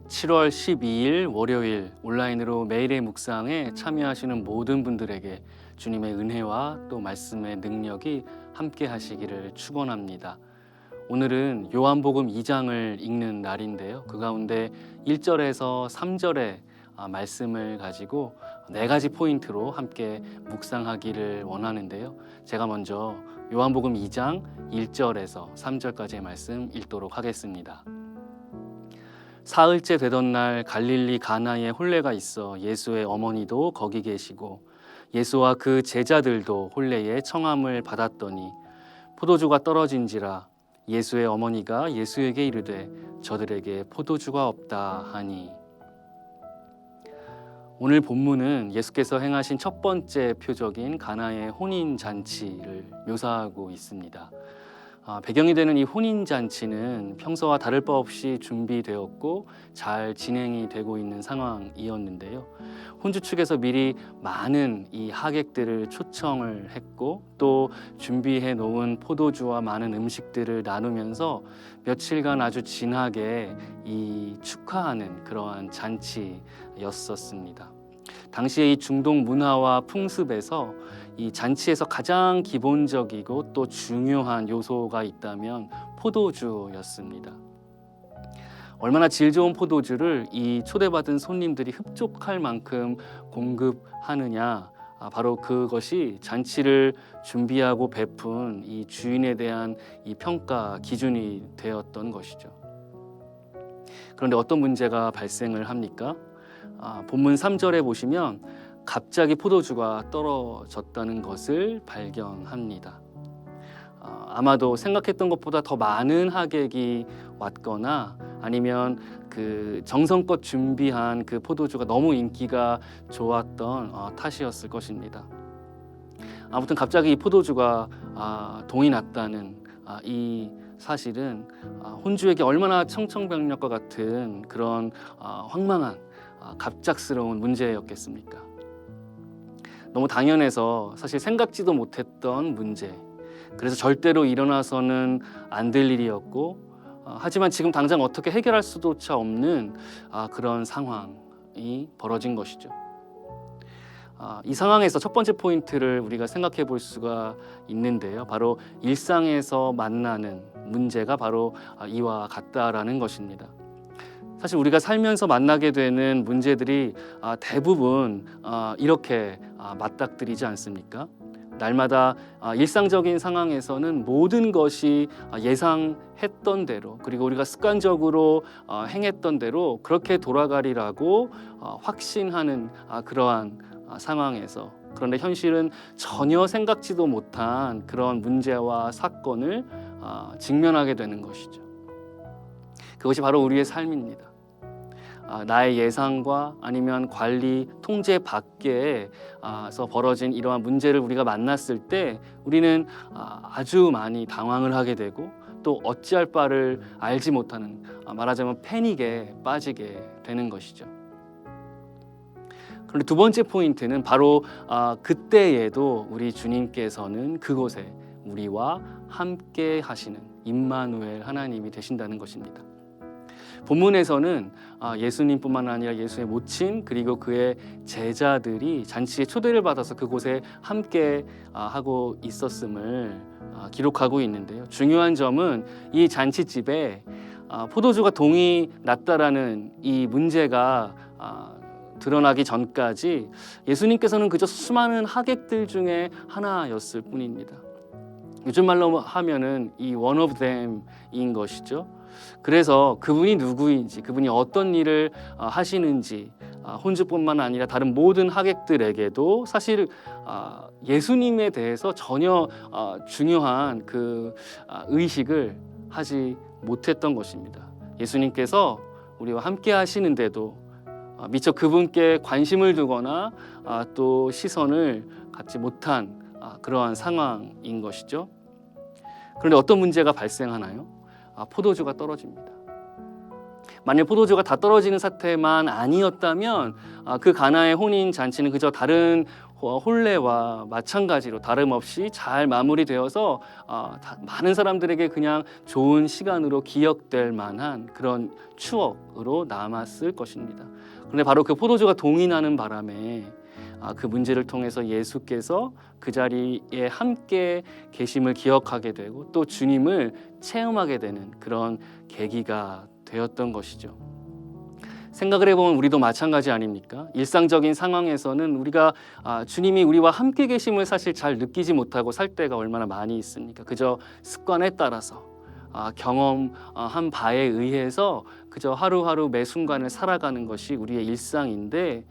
7월 12일 월요일 온라인으로 매일의 묵상에 참여하시는 모든 분들에게 주님의 은혜와 또 말씀의 능력이 함께 하시기를 축원합니다. 오늘은 요한복음 2장을 읽는 날인데요. 그 가운데 1절에서 3절의 말씀을 가지고 네 가지 포인트로 함께 묵상하기를 원하는데요. 제가 먼저 요한복음 2장 1절에서 3절까지의 말씀 읽도록 하겠습니다. 사흘째 되던 날 갈릴리 가나에 혼례가 있어 예수의 어머니도 거기 계시고 예수와 그 제자들도 혼례의 청함을 받았더니 포도주가 떨어진지라 예수의 어머니가 예수에게 이르되 저들에게 포도주가 없다 하니. 오늘 본문은 예수께서 행하신 첫 번째 표적인 가나의 혼인잔치를 묘사하고 있습니다. 배경이 되는 이 혼인잔치는 평소와 다를 바 없이 준비되었고 잘 진행이 되고 있는 상황이었는데요. 혼주 측에서 미리 많은 이 하객들을 초청을 했고 또 준비해 놓은 포도주와 많은 음식들을 나누면서 며칠간 아주 진하게 이 축하하는 그러한 잔치였었습니다. 당시의 이 중동 문화와 풍습에서 이 잔치에서 가장 기본적이고 또 중요한 요소가 있다면 포도주였습니다. 얼마나 질 좋은 포도주를 이 초대받은 손님들이 흡족할 만큼 공급하느냐, 바로 그것이 잔치를 준비하고 베푼 이 주인에 대한 이 평가 기준이 되었던 것이죠. 그런데 어떤 문제가 발생을 합니까? 본문 3절에 보시면 갑자기 포도주가 떨어졌다는 것을 발견합니다. 아마도 생각했던 것보다 더 많은 하객이 왔거나 아니면 그 정성껏 준비한 그 포도주가 너무 인기가 좋았던 탓이었을 것입니다. 아무튼 갑자기 이 포도주가 동이 났다는 이 사실은 혼주에게 얼마나 청천벽력과 같은 그런 황망한 갑작스러운 문제였겠습니까? 너무 당연해서 사실 생각지도 못했던 문제, 그래서 절대로 일어나서는 안 될 일이었고 하지만 지금 당장 어떻게 해결할 수조차 없는 그런 상황이 벌어진 것이죠. 이 상황에서 첫 번째 포인트를 우리가 생각해 볼 수가 있는데요. 바로 일상에서 만나는 문제가 바로 이와 같다라는 것입니다. 사실 우리가 살면서 만나게 되는 문제들이 대부분 이렇게 맞닥뜨리지 않습니까? 날마다 일상적인 상황에서는 모든 것이 예상했던 대로, 그리고 우리가 습관적으로 행했던 대로 그렇게 돌아가리라고 확신하는 그러한 상황에서, 그런데 현실은 전혀 생각지도 못한 그런 문제와 사건을 직면하게 되는 것이죠. 그것이 바로 우리의 삶입니다. 나의 예상과 아니면 관리, 통제 밖에서 벌어진 이러한 문제를 우리가 만났을 때 우리는 아주 많이 당황을 하게 되고 또 어찌할 바를 알지 못하는, 말하자면 패닉에 빠지게 되는 것이죠. 그런데 두 번째 포인트는 바로 그때에도 우리 주님께서는 그곳에 우리와 함께 하시는 임마누엘 하나님이 되신다는 것입니다. 본문에서는 예수님뿐만 아니라 예수의 모친 그리고 그의 제자들이 잔치에 초대를 받아서 그곳에 함께 하고 있었음을 기록하고 있는데요. 중요한 점은 이 잔치집에 포도주가 동이 났다라는 이 문제가 드러나기 전까지 예수님께서는 그저 수많은 하객들 중에 하나였을 뿐입니다. 요즘 말로 하면은 이 one of them인 것이죠. 그래서 그분이 누구인지, 그분이 어떤 일을 하시는지 혼주뿐만 아니라 다른 모든 하객들에게도 사실 예수님에 대해서 전혀 중요한 그 의식을 하지 못했던 것입니다. 예수님께서 우리와 함께 하시는데도 미처 그분께 관심을 두거나 또 시선을 갖지 못한 그러한 상황인 것이죠. 그런데 어떤 문제가 발생하나요? 포도주가 떨어집니다. 만약 포도주가 다 떨어지는 사태만 아니었다면 그 가나의 혼인 잔치는 그저 다른 혼례와 마찬가지로 다름없이 잘 마무리되어서 많은 사람들에게 그냥 좋은 시간으로 기억될 만한 그런 추억으로 남았을 것입니다. 그런데 바로 그 포도주가 동이 나는 바람에 그 문제를 통해서 예수께서 그 자리에 함께 계심을 기억하게 되고 또 주님을 체험하게 되는 그런 계기가 되었던 것이죠. 생각을 해보면 우리도 마찬가지 아닙니까? 일상적인 상황에서는 우리가 주님이 우리와 함께 계심을 사실 잘 느끼지 못하고 살 때가 얼마나 많이 있습니까? 그저 습관에 따라서 경험한 바에 의해서 그저 하루하루 매 순간을 살아가는 것이 우리의 일상인데,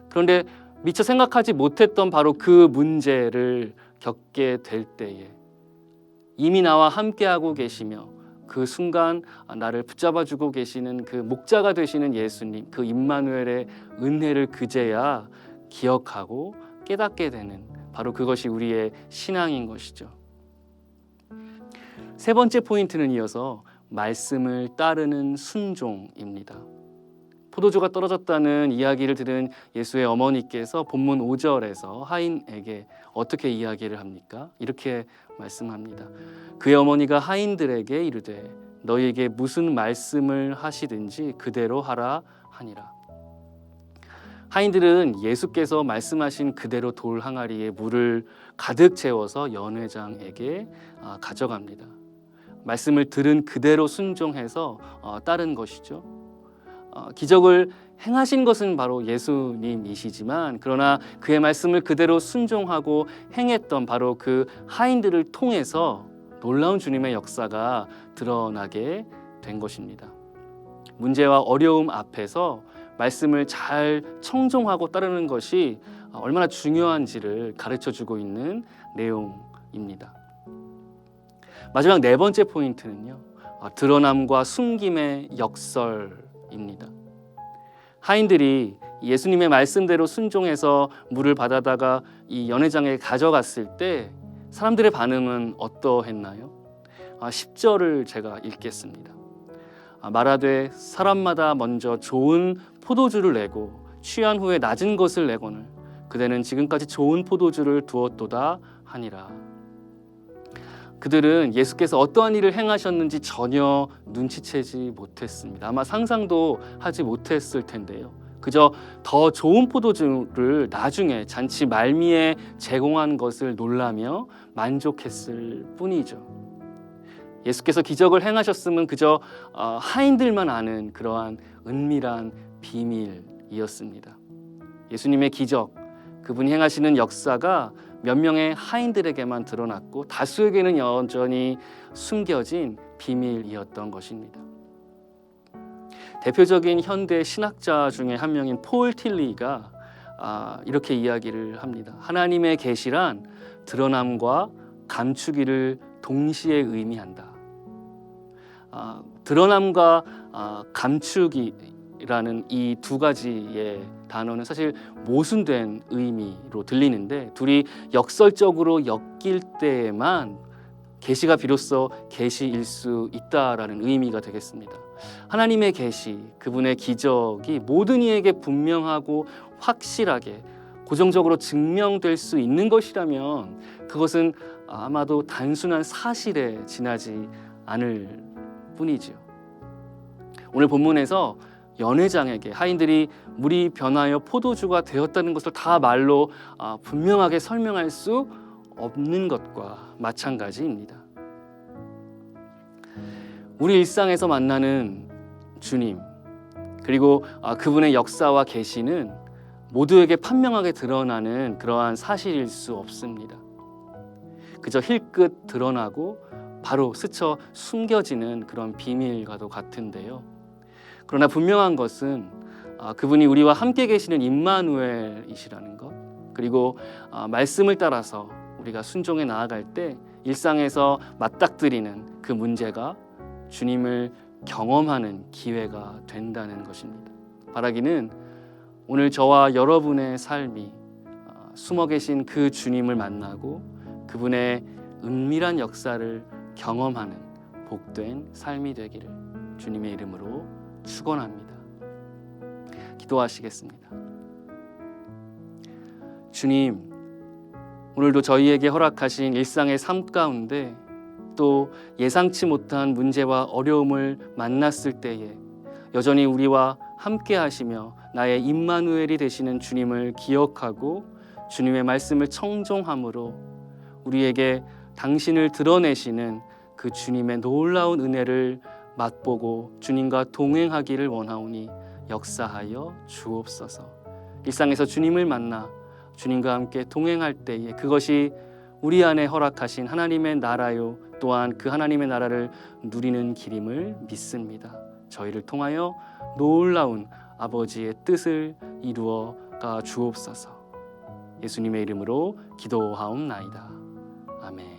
그런데 미처 생각하지 못했던 바로 그 문제를 겪게 될 때에 이미 나와 함께하고 계시며 그 순간 나를 붙잡아주고 계시는 그 목자가 되시는 예수님, 그 임마누엘의 은혜를 그제야 기억하고 깨닫게 되는 바로 그것이 우리의 신앙인 것이죠. 세 번째 포인트는 이어서 말씀을 따르는 순종입니다. 포도주가 떨어졌다는 이야기를 들은 예수의 어머니께서 본문 5절에서 하인에게 어떻게 이야기를 합니까? 이렇게 말씀합니다. 그의 어머니가 하인들에게 이르되 너희에게 무슨 말씀을 하시든지 그대로 하라 하니라. 하인들은 예수께서 말씀하신 그대로 돌 항아리에 물을 가득 채워서 연회장에게 가져갑니다. 말씀을 들은 그대로 순종해서 따른 것이죠. 기적을 행하신 것은 바로 예수님이시지만 그러나 그의 말씀을 그대로 순종하고 행했던 바로 그 하인들을 통해서 놀라운 주님의 역사가 드러나게 된 것입니다. 문제와 어려움 앞에서 말씀을 잘 청종하고 따르는 것이 얼마나 중요한지를 가르쳐주고 있는 내용입니다. 마지막 네 번째 포인트는요, 드러남과 숨김의 역설입니다. 하인들이 예수님의 말씀대로 순종해서 물을 받아다가 이 연회장에 가져갔을 때 사람들의 반응은 어떠했나요? 10절을 제가 읽겠습니다. 말하되 사람마다 먼저 좋은 포도주를 내고 취한 후에 낮은 것을 내거늘 그대는 지금까지 좋은 포도주를 두었도다 하니라. 그들은 예수께서 어떠한 일을 행하셨는지 전혀 눈치채지 못했습니다. 아마 상상도 하지 못했을 텐데요. 그저 더 좋은 포도주를 나중에 잔치 말미에 제공한 것을 놀라며 만족했을 뿐이죠. 예수께서 기적을 행하셨음은 그저 하인들만 아는 그러한 은밀한 비밀이었습니다. 예수님의 기적, 그분이 행하시는 역사가 몇 명의 하인들에게만 드러났고 다수에게는 여전히 숨겨진 비밀이었던 것입니다. 대표적인 현대 신학자 중에 한 명인 폴 틸리가 이렇게 이야기를 합니다. 하나님의 계시란 드러남과 감추기를 동시에 의미한다. 드러남과 감추기라는 이 두 가지의 단어는 사실 모순된 의미로 들리는데 둘이 역설적으로 엮일 때에만 계시가 비로소 계시일 수 있다라는 의미가 되겠습니다. 하나님의 계시, 그분의 기적이 모든 이에게 분명하고 확실하게 고정적으로 증명될 수 있는 것이라면 그것은 아마도 단순한 사실에 지나지 않을 뿐이지요. 오늘 본문에서 연회장에게 하인들이 물이 변하여 포도주가 되었다는 것을 다 말로 분명하게 설명할 수 없는 것과 마찬가지입니다. 우리 일상에서 만나는 주님, 그리고 그분의 역사와 계시는 모두에게 판명하게 드러나는 그러한 사실일 수 없습니다. 그저 힐끗 드러나고 바로 스쳐 숨겨지는 그런 비밀과도 같은데요. 그러나 분명한 것은 그분이 우리와 함께 계시는 임마누엘이시라는 것, 그리고 말씀을 따라서 우리가 순종해 나아갈 때 일상에서 맞닥뜨리는 그 문제가 주님을 경험하는 기회가 된다는 것입니다. 바라기는 오늘 저와 여러분의 삶이 숨어 계신 그 주님을 만나고 그분의 은밀한 역사를 경험하는 복된 삶이 되기를 주님의 이름으로 축원합니다. 기도하시겠습니다. 주님, 오늘도 저희에게 허락하신 일상의 삶 가운데 또 예상치 못한 문제와 어려움을 만났을 때에 여전히 우리와 함께 하시며 나의 임마누엘이 되시는 주님을 기억하고 주님의 말씀을 청종함으로 우리에게 당신을 드러내시는 그 주님의 놀라운 은혜를 맛보고 주님과 동행하기를 원하오니 역사하여 주옵소서. 일상에서 주님을 만나 주님과 함께 동행할 때에 그것이 우리 안에 허락하신 하나님의 나라요 또한 그 하나님의 나라를 누리는 길임을 믿습니다. 저희를 통하여 놀라운 아버지의 뜻을 이루어가 주옵소서. 예수님의 이름으로 기도하옵나이다. 아멘.